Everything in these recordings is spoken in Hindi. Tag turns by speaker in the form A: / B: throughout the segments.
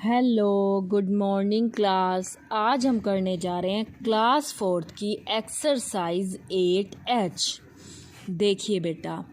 A: Hello, good morning class. आज हम करने जा रहे हैं क्लास 4th की एक्सरसाइज 8H। देखिए बेटा,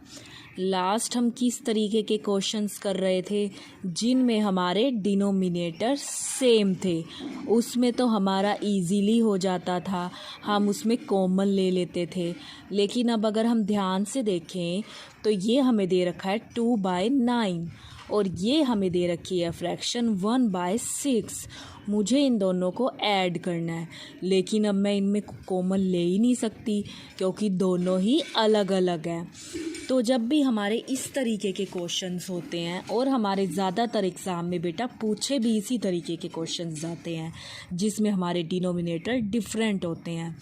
A: लास्ट हम किस तरीके के क्वेश्चंस कर रहे थे जिनमें हमारे डिनोमिनेटर सेम थे। उसमें तो हमारा इजीली हो जाता था, हम उसमें कॉमन ले लेते थे। लेकिन अब अगर हम ध्यान से देखें तो ये हमें दे रखा है 2/9 और ये हमें दे रखी है फ्रैक्शन 1/6। मुझे इन दोनों को ऐड करना है, लेकिन अब मैं इनमें कॉमन ले ही नहीं सकती क्योंकि दोनों ही अलग अलग हैं। तो जब भी हमारे इस तरीके के क्वेश्चंस होते हैं, और हमारे ज़्यादातर एग्ज़ाम में बेटा पूछे भी इसी तरीके के क्वेश्चंस आते हैं जिसमें हमारे डिनोमिनेटर डिफरेंट होते हैं,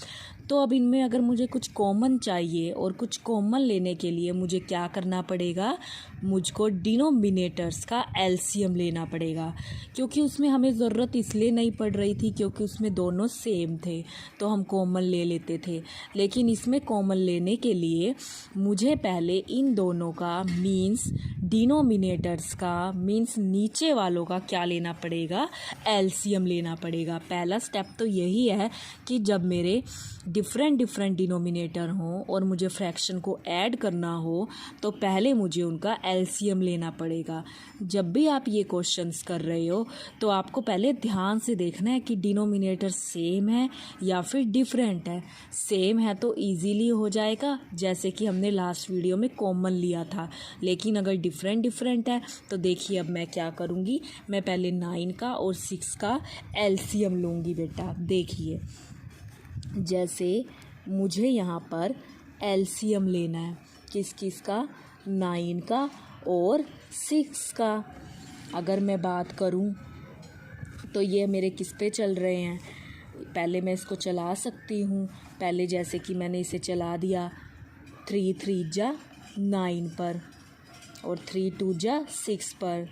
A: तो अब इनमें अगर मुझे कुछ कॉमन चाहिए और कुछ कॉमन लेने के लिए मुझे क्या करना पड़ेगा, मुझको डिनोमिनेटर्स का एलसीएम लेना पड़ेगा। क्योंकि उसमें हमें ज़रूरत इसलिए नहीं पड़ रही थी क्योंकि उसमें दोनों सेम थे तो हम कॉमन ले लेते थे। लेकिन इसमें कॉमन लेने के लिए मुझे पहले इन दोनों का मीन्स डिनोमिनेटर्स का मीन्स नीचे वालों का क्या लेना पड़ेगा, एलसीएम लेना पड़ेगा। पहला स्टेप तो यही है कि जब मेरे डिफरेंट डिनोमिनेटर हों और मुझे फ्रैक्शन को ऐड करना हो तो पहले मुझे उनका एलसीएम लेना पड़ेगा। जब भी आप ये क्वेश्चंस कर रहे हो तो आपको पहले ध्यान से देखना है कि डिनोमिनेटर सेम है या फिर डिफरेंट है। सेम है तो इजीली हो जाएगा, जैसे कि हमने लास्ट वीडियो में कॉमन लिया था। लेकिन अगर डिफरेंट है तो देखिए अब मैं क्या करूँगी, मैं पहले 9 का और 6 का एलसीएम लूँगी बेटा। देखिए, जैसे मुझे यहाँ पर एलसीएम लेना है किस किस का, 9 का और 6 का। अगर मैं बात करूँ तो ये मेरे किस पे चल रहे हैं, पहले मैं इसको चला सकती हूँ। पहले जैसे कि मैंने इसे चला दिया 3 3 जा 9 पर और 3 2 जा 6 पर।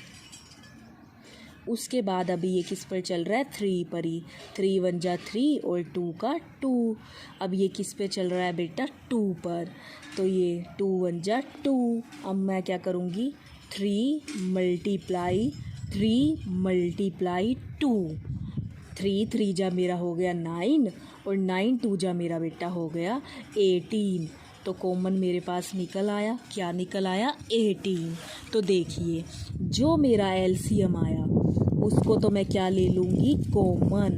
A: उसके बाद अभी ये किस पर चल रहा है, 3 पर ही। 3 1 जा 3 और 2 का 2। अब ये किस पे चल रहा है बेटा, 2 पर। तो ये 2 1 जा 2। अब मैं क्या करूँगी, 3 मल्टीप्लाई 3 मल्टीप्लाई 2। 3 3 जा मेरा हो गया 9 और 9 2 जा मेरा बेटा हो गया 18। तो कॉमन मेरे पास निकल आया, क्या निकल आया, 18। तो देखिए जो मेरा एलसीएम आया उसको तो मैं क्या ले लूँगी, कॉमन।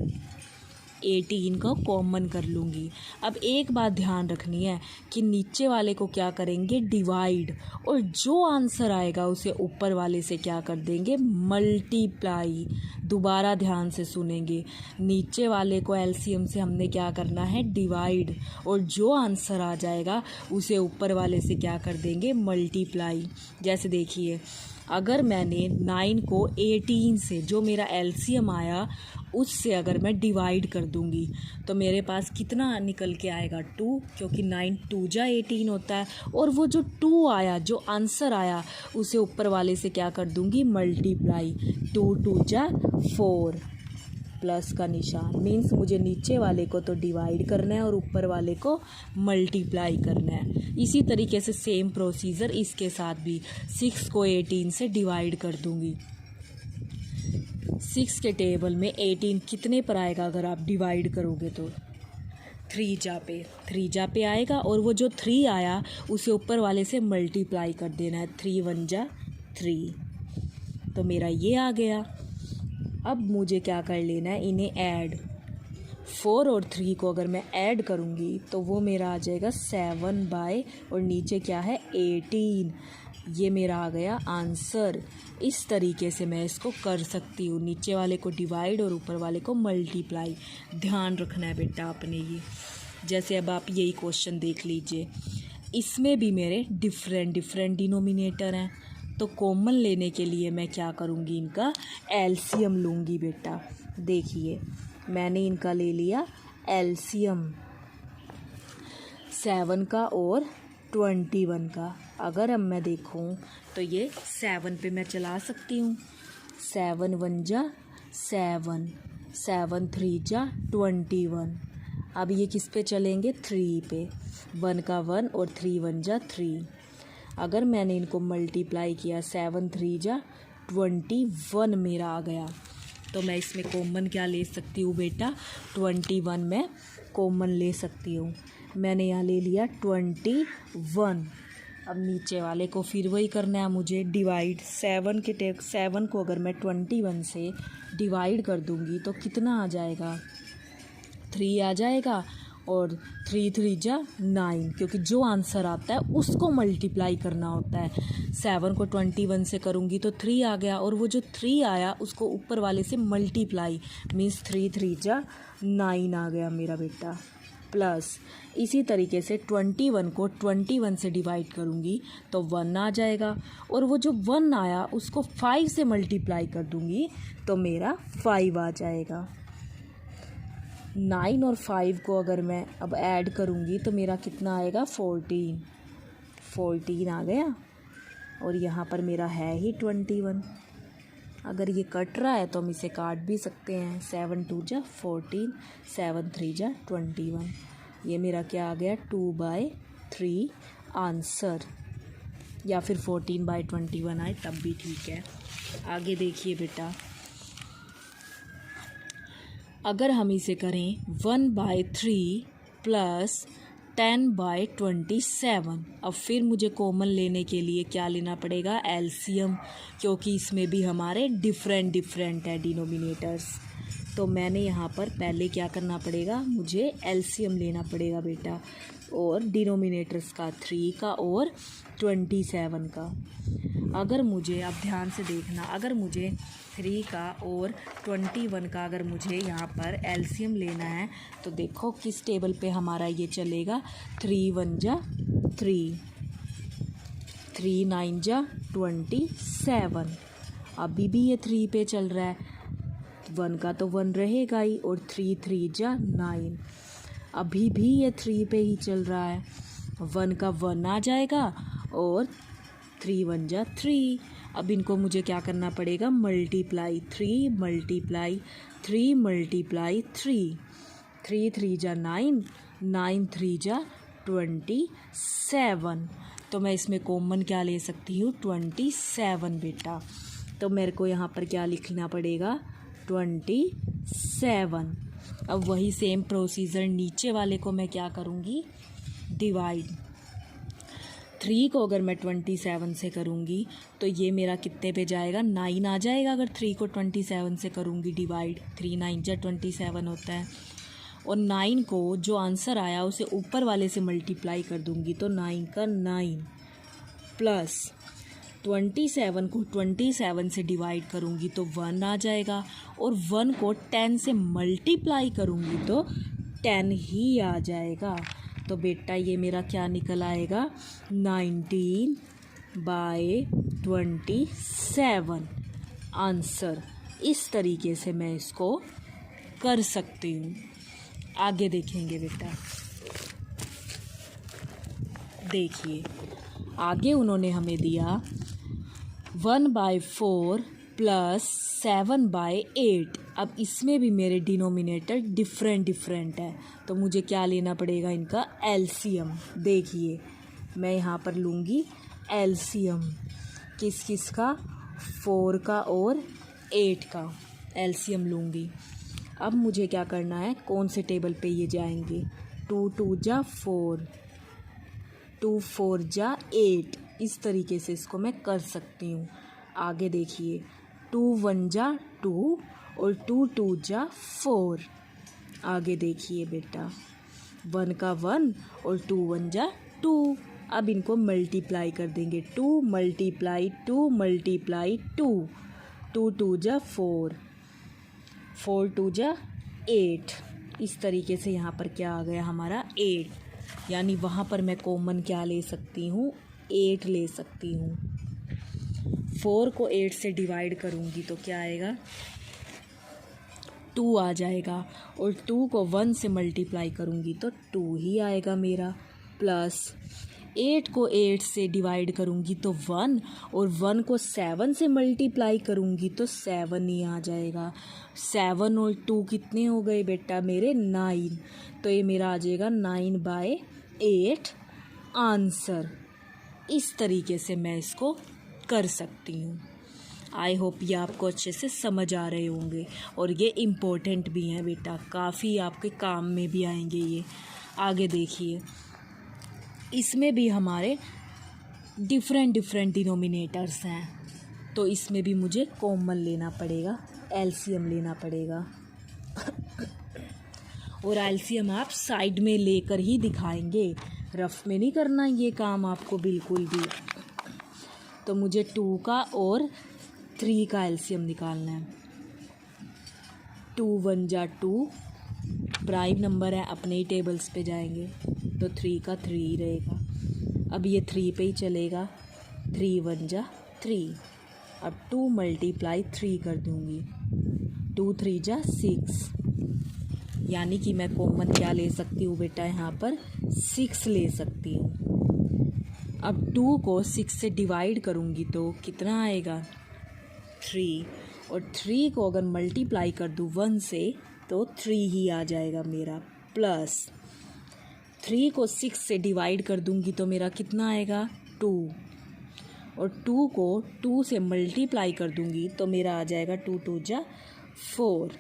A: 18 का कॉमन कर लूँगी। अब एक बात ध्यान रखनी है कि नीचे वाले को क्या करेंगे, डिवाइड, और जो आंसर आएगा उसे ऊपर वाले से क्या कर देंगे, मल्टीप्लाई। दोबारा ध्यान से सुनेंगे, नीचे वाले को एलसीएम से हमने क्या करना है, डिवाइड, और जो आंसर आ जाएगा उसे ऊपर वाले से क्या कर देंगे, मल्टीप्लाई। जैसे देखिए, अगर मैंने 9 को 18 से, जो मेरा एलसीएम आया उससे अगर मैं डिवाइड कर दूंगी तो मेरे पास कितना निकल के आएगा, 2, क्योंकि 9 2 जा 18 होता है। और वो जो 2 आया, जो आंसर आया, उसे ऊपर वाले से क्या कर दूंगी, मल्टीप्लाई। 2 2 जा 4 प्लस का निशान, मीन्स मुझे नीचे वाले को तो डिवाइड करना है और ऊपर वाले को मल्टीप्लाई करना है। इसी तरीके से सेम प्रोसीजर इसके साथ भी। 6 को 18 से डिवाइड कर दूंगी। 6 के टेबल में 18 कितने पर आएगा अगर आप डिवाइड करोगे तो, 3 जा पे आएगा, और वो जो 3 आया उसे ऊपर वाले से मल्टीप्लाई कर देना है। 3 1 जा 3, तो मेरा ये आ गया। अब मुझे क्या कर लेना है, इन्हें ऐड। 4 और 3 को अगर मैं ऐड करूँगी तो वो मेरा आ जाएगा 7 और नीचे क्या है, 18। ये मेरा आ गया आंसर। इस तरीके से मैं इसको कर सकती हूँ, नीचे वाले को डिवाइड और ऊपर वाले को मल्टीप्लाई। ध्यान रखना है बेटा अपने ये। जैसे अब आप यही क्वेश्चन देख लीजिए, इसमें भी मेरे डिफरेंट डिनोमिनेटर हैं, तो कॉमन लेने के लिए मैं क्या करूँगी, इनका एलसीएम लूँगी बेटा। देखिए मैंने इनका ले लिया एलसीएम, 7 का और 21 का। अगर अब मैं देखूँ तो ये 7 पे मैं चला सकती हूँ। 7 1 जा 7, 7 3 जा 21। अब ये किस पे चलेंगे, 3 पे। 1 का 1 और 3 1 जा 3। अगर मैंने इनको मल्टीप्लाई किया, 7 3 जा 21 मेरा आ गया। तो मैं इसमें कॉमन क्या ले सकती हूँ बेटा, 21 में कॉमन ले सकती हूँ। मैंने यहाँ ले लिया 21। अब नीचे वाले को फिर वही करना है मुझे, डिवाइड 7 को अगर मैं 21 से डिवाइड कर दूँगी तो कितना आ जाएगा, 3 आ जाएगा। और 3 3 जा 9, क्योंकि जो आंसर आता है उसको मल्टीप्लाई करना होता है। 7 को 21 से करूँगी तो 3 आ गया, और वो जो 3 आया उसको ऊपर वाले से मल्टीप्लाई, मीन्स 3 3 जा 9 आ गया मेरा बेटा। प्लस इसी तरीके से 21 को 21 से डिवाइड करूँगी तो 1 आ जाएगा, और वो जो 1 आया उसको 5 से मल्टीप्लाई कर दूँगी तो मेरा 5 आ जाएगा। 9 और 5 को अगर मैं अब ऐड करूँगी तो मेरा कितना आएगा, 14 आ गया। और यहाँ पर मेरा है ही 21। अगर ये कट रहा है तो हम इसे काट भी सकते हैं। 7 2 जा 14, 7 3 जा 21। ये मेरा क्या आ गया, 2/3 आंसर, या फिर 14/21 आए तब भी ठीक है। आगे देखिए बेटा, अगर हम इसे करें 1/3 प्लस 10/27, अब फिर मुझे कॉमन लेने के लिए क्या लेना पड़ेगा, एलसीएम, क्योंकि इसमें भी हमारे डिफरेंट है डिनोमिनेटर्स। तो मैंने यहाँ पर पहले क्या करना पड़ेगा, मुझे एलसीएम लेना पड़ेगा बेटा, और डिनोमिनेटर्स का 3 का और 27 का। अगर मुझे, अब ध्यान से देखना, अगर मुझे 3 का और 21 का अगर मुझे यहाँ पर एलसीएम लेना है तो देखो किस टेबल पे हमारा ये चलेगा, 3 1 जा 3, 3 9 जा 27। अभी भी ये 3 पे चल रहा है, 1 का तो 1 रहेगा ही, और 3 3 जा 9, अभी भी ये 3 पे ही चल रहा है, 1 का 1 आ जाएगा, और 3 1 जा 3। अब इनको मुझे क्या करना पड़ेगा, मल्टीप्लाई, 3 मल्टीप्लाई 3 मल्टीप्लाई 3, 3 3 जा 9, 9 3 जा 27। तो मैं इसमें कॉमन क्या ले सकती हूँ, 27 बेटा। तो मेरे को यहाँ पर क्या लिखना पड़ेगा, 27। अब वही सेम प्रोसीजर नीचे वाले को मैं क्या करूँगी, डिवाइड। 3 को अगर मैं 27 से करूँगी तो ये मेरा कितने पे जाएगा, 9 आ जाएगा। अगर 3 को 27 से करूँगी डिवाइड, 3 9 जा 27 होता है, और 9 को जो आंसर आया उसे ऊपर वाले से मल्टीप्लाई कर दूँगी तो 9 का 9, प्लस 27 को 27 से डिवाइड करूँगी तो 1 आ जाएगा, और 1 को 10 से मल्टीप्लाई करूँगी तो 10 ही आ जाएगा। तो बेटा ये मेरा क्या निकल आएगा, 19/27 आंसर। इस तरीके से मैं इसको कर सकती हूँ। आगे देखेंगे बेटा, देखिए आगे उन्होंने हमें दिया 1/4 प्लस 7/8। अब इसमें भी मेरे डिनोमिनेटर डिफरेंट है, तो मुझे क्या लेना पड़ेगा, इनका एलसीएम। देखिए मैं यहाँ पर लूँगी एलसीएम, किस का, 4 का और 8 का एलसीएम लूँगी। अब मुझे क्या करना है, कौन से टेबल पे ये जाएंगे, 2 2 जा 4, 2 4 जा 8, इस तरीके से इसको मैं कर सकती हूँ। आगे देखिए, 2 1 जा 2 और 2 2 जा 4। आगे देखिए बेटा, 1 का 1 और 2 1 जा 2। अब इनको मल्टीप्लाई कर देंगे, 2 मल्टीप्लाई 2 मल्टीप्लाई 2, 2 2 जा 4, 4 2 जा 8। इस तरीके से यहाँ पर क्या आ गया हमारा, 8, यानी वहाँ पर मैं कॉमन क्या ले सकती हूँ, 8 ले सकती हूँ। 4 को 8 से डिवाइड करूँगी तो क्या आएगा, 2 आ जाएगा, और 2 को 1 से मल्टीप्लाई करूँगी तो 2 ही आएगा मेरा। प्लस 8 को 8 से डिवाइड करूँगी तो 1, और 1 को 7 से मल्टीप्लाई करूँगी तो 7 ही आ जाएगा। 7 और 2 कितने हो गए बेटा मेरे, 9। तो ये मेरा आ जाएगा 9/8 आंसर। इस तरीके से मैं इसको कर सकती हूँ। आई होप ये आपको अच्छे से समझ आ रहे होंगे और ये इम्पोर्टेंट भी हैं बेटा, काफ़ी आपके काम में भी आएंगे ये। आगे देखिए, इसमें भी हमारे डिफरेंट डिनोमिनेटर्स हैं, तो इसमें भी मुझे कॉमन लेना पड़ेगा, एलसीएम लेना पड़ेगा। और एलसीएम आप साइड में लेकर ही दिखाएंगे, रफ में नहीं करना ये काम आपको बिल्कुल भी। तो मुझे 2 का और 3 का एलसीएम निकालना है। 2 1 जा 2, प्राइम नंबर है, अपने ही टेबल्स पे जाएंगे, तो 3 का 3 ही रहेगा। अब ये 3 पे ही चलेगा, 3 1 जा 3। अब 2 मल्टीप्लाई 3 कर दूँगी, 2 3 जा 6, यानी कि मैं कॉमन क्या ले सकती हूँ बेटा, यहाँ पर 6 ले सकती हूँ। अब 2 को 6 से डिवाइड करूँगी तो कितना आएगा, 3, और 3 को अगर मल्टीप्लाई कर दूँ 1 से तो 3 ही आ जाएगा मेरा, प्लस 3 को 6 से डिवाइड कर दूँगी तो मेरा कितना आएगा, 2, और 2 को 2 से मल्टीप्लाई कर दूँगी तो मेरा आ जाएगा 2 2 जा 4,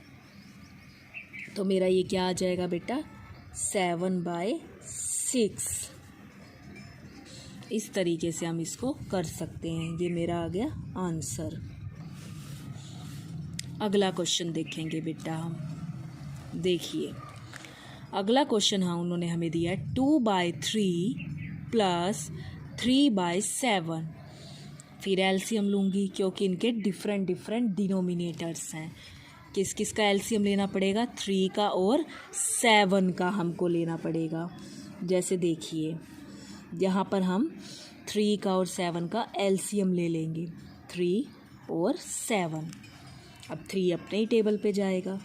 A: तो मेरा ये क्या आ जाएगा बेटा, 7/6। इस तरीके से हम इसको कर सकते हैं। ये मेरा आ गया आंसर। अगला क्वेश्चन देखेंगे बेटा हम। देखिए अगला क्वेश्चन हाँ उन्होंने हमें दिया है 2/3 प्लस 3/7। फिर एलसीएम लूँगी क्योंकि इनके डिफरेंट डिनोमिनेटर्स हैं। किस किस का एलसीएम लेना पड़ेगा, 3 का और 7 का हमको लेना पड़ेगा। जैसे देखिए यहाँ पर हम 3 का और 7 का एलसीएम ले लेंगे, 3 और 7। अब 3 अपने ही टेबल पे जाएगा,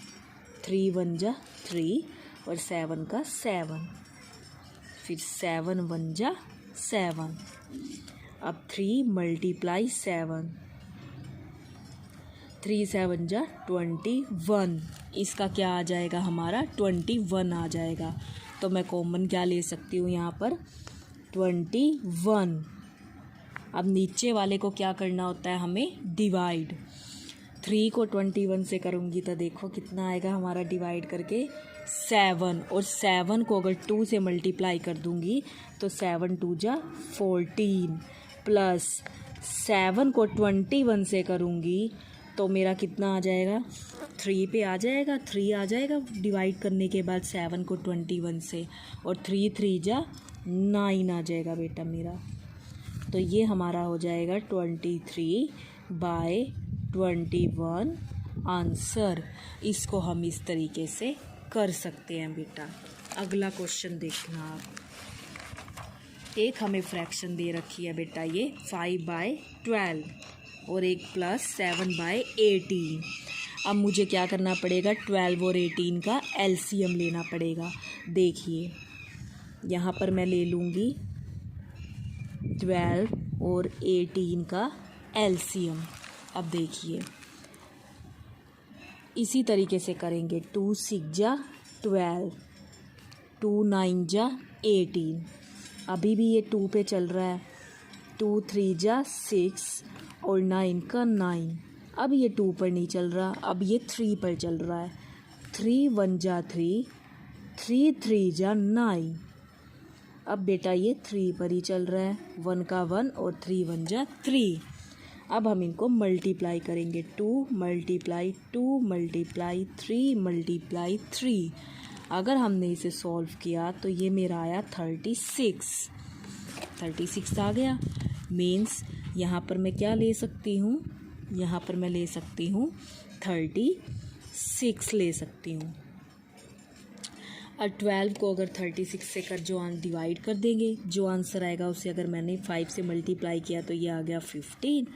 A: 3 1 जा 3 और 7 का 7, फिर 7 1 जा 7। अब 3 मल्टीप्लाई 7, 3 7 जा 21। इसका क्या आ जाएगा, हमारा 21 आ जाएगा। तो मैं कॉमन क्या ले सकती हूँ यहाँ पर, 21। अब नीचे वाले को क्या करना होता है हमें, डिवाइड। 3 को 21 से करूँगी तो देखो कितना आएगा हमारा डिवाइड करके, 7, और 7 को अगर 2 से मल्टीप्लाई कर दूँगी तो 7 2 जा 14, प्लस 7 को 21 से करूँगी तो मेरा कितना आ जाएगा, 3 पे आ जाएगा, 3 आ जाएगा डिवाइड करने के बाद 7 को 21 से, और 3 3 जा 9 आ जाएगा बेटा मेरा। तो ये हमारा हो जाएगा 23/21 आंसर। इसको हम इस तरीके से कर सकते हैं बेटा। अगला क्वेश्चन देखना आप। एक हमें फ्रैक्शन दे रखी है बेटा ये 5/12 और एक प्लस 7/18। अब मुझे क्या करना पड़ेगा, 12 और 18 का एलसीएम लेना पड़ेगा। देखिए यहाँ पर मैं ले लूँगी 12 और 18 का एलसीएम। अब देखिए इसी तरीके से करेंगे, 2 6 जा 12, 2 9 जा 18। अभी भी ये 2 पे चल रहा है, 2 3 जा 6 और 9 का 9। अब ये 2 पर नहीं चल रहा, अब ये 3 पर चल रहा है, 3 1 जा 3, 3 3 जा 9। अब बेटा ये 3 पर ही चल रहा है, 1 का 1 और 3 1 जा 3। अब हम इनको मल्टीप्लाई करेंगे, 2 मल्टीप्लाई 2 मल्टीप्लाई 3 मल्टीप्लाई 3। अगर हमने इसे सॉल्व किया तो ये मेरा आया 36 आ गया। मीन्स यहाँ पर मैं क्या ले सकती हूँ, यहाँ पर मैं ले सकती हूँ 36 ले सकती हूँ। और 12 को अगर 36 से कर जो डिवाइड कर देंगे, जो आंसर आएगा उसे अगर मैंने 5 से मल्टीप्लाई किया तो ये आ गया 15।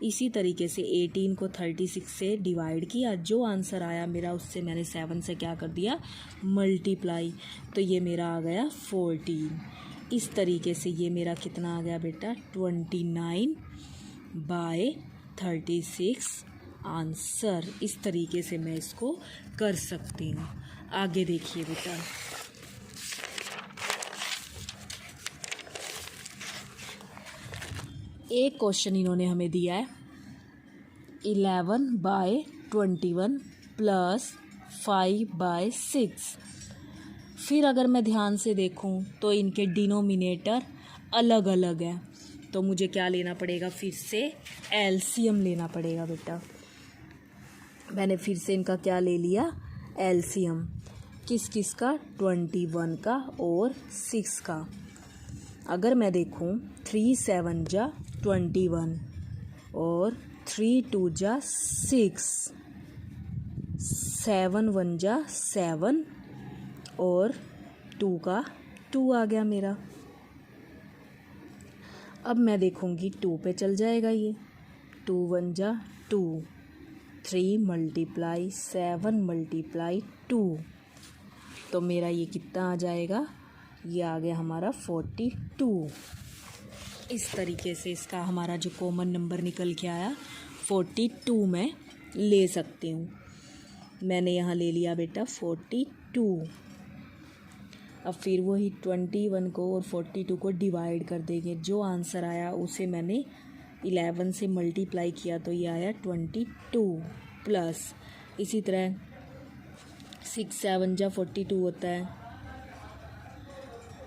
A: इसी तरीके से 18 को 36 से डिवाइड किया, जो आंसर आया मेरा उससे मैंने 7 से क्या कर दिया, मल्टीप्लाई, तो ये मेरा आ गया 14। इस तरीके से ये मेरा कितना आ गया बेटा, 29/36 आंसर। इस तरीके से मैं इसको कर सकती हूँ। आगे देखिए बेटा, एक क्वेश्चन इन्होंने हमें दिया है 11/21 प्लस 5/6। फिर अगर मैं ध्यान से देखूं तो इनके डिनोमिनेटर अलग अलग है, तो मुझे क्या लेना पड़ेगा, फिर से एलसीएम लेना पड़ेगा बेटा। मैंने फिर से इनका क्या ले लिया, एलसीएम। किस किस का, 21 का और 6 का। अगर मैं देखूं 3 7 जा 21 और 3 2 जा 6, 7 1 जा 7 और 2 का 2 आ गया मेरा। अब मैं देखूंगी 2 पे चल जाएगा ये, 2 1 जा 2, 3 × 7 × 2, तो मेरा ये कितना आ जाएगा, ये आ गया हमारा 42। इस तरीके से इसका हमारा जो कॉमन नंबर निकल के आया 42 मैं ले सकती हूँ। मैंने यहाँ ले लिया बेटा 42। अब फिर वही 21 को और 42 को डिवाइड कर देंगे। जो आंसर आया उसे मैंने 11 से मल्टीप्लाई किया तो ये आया 22 प्लस, इसी तरह 6 7 जा 42 होता है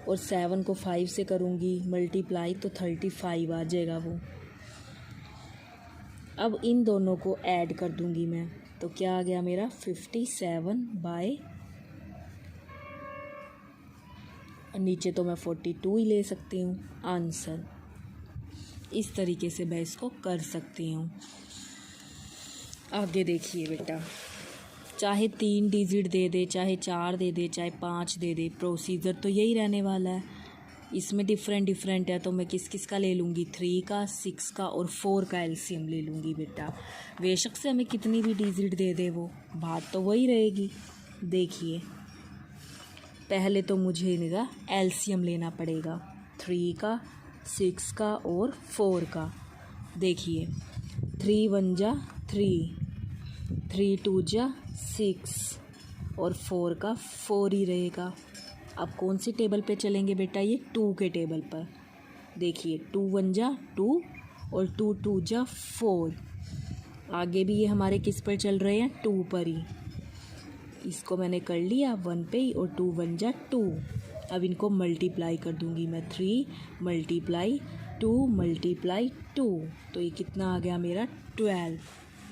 A: और 7 को 5 से करूँगी मल्टीप्लाई तो 35 आ जाएगा वो। अब इन दोनों को ऐड कर दूँगी मैं, तो क्या आ गया मेरा 57 नीचे तो मैं 42 ही ले सकती हूँ आंसर। इस तरीके से मैं इसको कर सकती हूँ। आगे देखिए बेटा, चाहे 3 डिजिट दे दे, चाहे 4 दे दे, चाहे 5 दे दे, प्रोसीजर तो यही रहने वाला है। इसमें डिफरेंट है, तो मैं किस किस का ले लूँगी, 3 का, 6 का और 4 का एलसीएम ले लूँगी बेटा। बेशक से हमें कितनी भी डिजिट दे दे, वो बात तो वही रहेगी। देखिए पहले तो मुझे इनका एलसीएम लेना पड़ेगा, 3 का, 6 का और 4 का। देखिए 3 1 जा 3, 3 2 जा 6 और 4 का 4 ही रहेगा। अब कौन सी टेबल पे चलेंगे बेटा, ये 2 के टेबल पर। देखिए 2 1 जा 2 और 2 2 जा 4। आगे भी ये हमारे किस पर चल रहे हैं, 2 पर ही। इसको मैंने कर लिया 1 पे ही, और 2 1 जा 2। अब इनको मल्टीप्लाई कर दूंगी मैं, 3 × 2 × 2, तो ये कितना आ गया मेरा 12।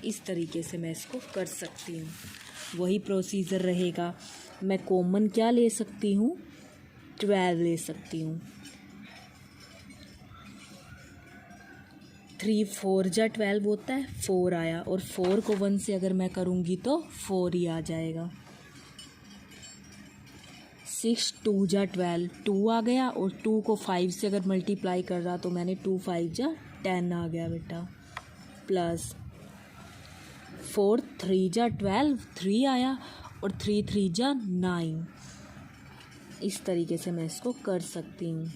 A: इस तरीके से मैं इसको कर सकती हूँ। वही प्रोसीजर रहेगा। मैं कॉमन क्या ले सकती हूँ, 12 ले सकती हूँ। 3 4 जा 12 होता है, 4 आया, और 4 को 1 से अगर मैं करूँगी तो 4 ही आ जाएगा। 6 2 जा 12, 2 आ गया, और 2 को 5 से अगर मल्टीप्लाई कर रहा तो मैंने 2 5 जा 10 आ गया बेटा, प्लस 4 3 जा 12, 3 आया, और 3 3 जा 9। इस तरीके से मैं इसको कर सकती हूँ।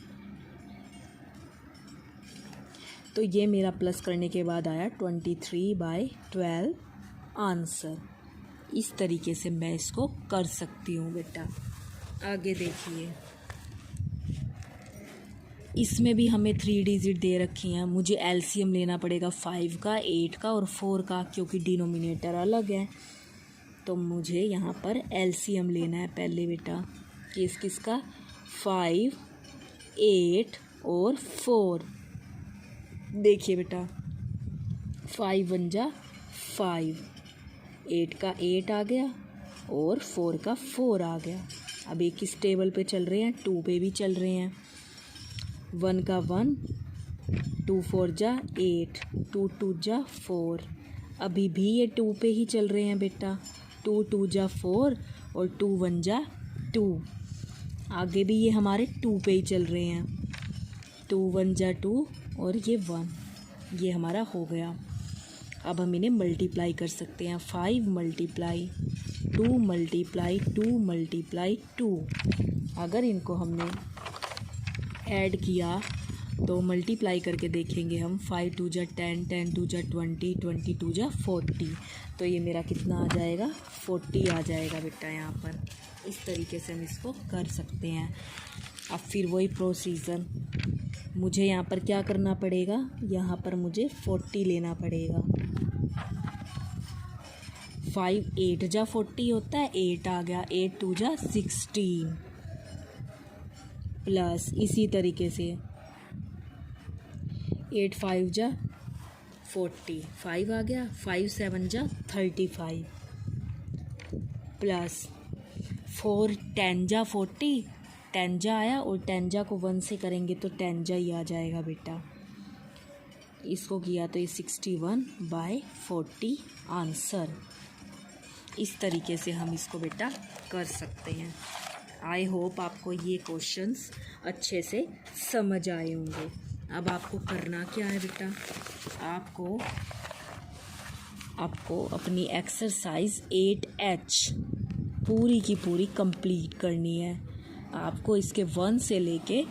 A: तो ये मेरा प्लस करने के बाद आया 23/12 आंसर। इस तरीके से मैं इसको कर सकती हूँ बेटा। आगे देखिए, इसमें भी हमें 3 डिजिट दे रखी हैं। मुझे एलसीएम लेना पड़ेगा 5 का, 8 का और 4 का, क्योंकि डिनोमिनेटर अलग है। तो मुझे यहाँ पर एलसीएम लेना है पहले बेटा। किस किस का, 5 8 और 4। देखिए बेटा 5 1 जा 5, 8 का 8 आ गया और 4 का 4 आ गया। अब एक किस टेबल पे चल रहे हैं, 2 पे भी चल रहे हैं। 1 का 1, 2 4 जा 8, 2 2 जा 4। अभी भी ये 2 पे ही चल रहे हैं बेटा, 2 2 जा 4 और 2 1 जा 2। आगे भी ये हमारे 2 पे ही चल रहे हैं, 2 1 जा 2 और ये 1, ये हमारा हो गया। अब हम इन्हें मल्टीप्लाई कर सकते हैं, 5 × 2 × 2 × 2। अगर इनको हमने ऐड किया तो मल्टीप्लाई करके देखेंगे हम, 5 2 जा 10, 10 2 जा 20, 20 2 जा 40। तो ये मेरा कितना आ जाएगा, 40 आ जाएगा बेटा यहाँ पर। इस तरीके से हम इसको कर सकते हैं। अब फिर वही प्रोसीजर, मुझे यहाँ पर क्या करना पड़ेगा, यहाँ पर मुझे 40 लेना पड़ेगा। 5 8 जा 40 होता है, 8 आ गया, 8 2 जा 16 प्लस इसी तरीके से 8 5 जा 40, 5 आ गया, 5 7 जा 35 प्लस 4 10 जा 40, 10 जा आया और 10 जा को 1 से करेंगे तो 10 जा ही आ जाएगा बेटा। इसको किया तो ये 61/40 आंसर। इस तरीके से हम इसको बेटा कर सकते हैं। आई होप आपको ये क्वेश्चंस अच्छे से समझ आए होंगे। अब आपको करना क्या है बेटा, आपको अपनी एक्सरसाइज 8H पूरी की पूरी कंप्लीट करनी है। आपको इसके 1 से लेके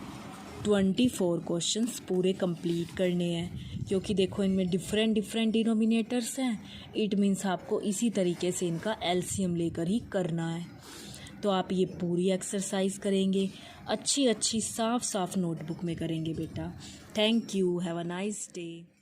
A: 24 क्वेश्चंस पूरे कंप्लीट करने हैं, क्योंकि देखो इनमें डिफरेंट डिनोमिनेटर्स हैं। इट मीन्स आपको इसी तरीके से इनका एलसीएम लेकर ही करना है। तो आप ये पूरी एक्सरसाइज करेंगे, अच्छी साफ नोटबुक में करेंगे बेटा। Thank you, have a nice day.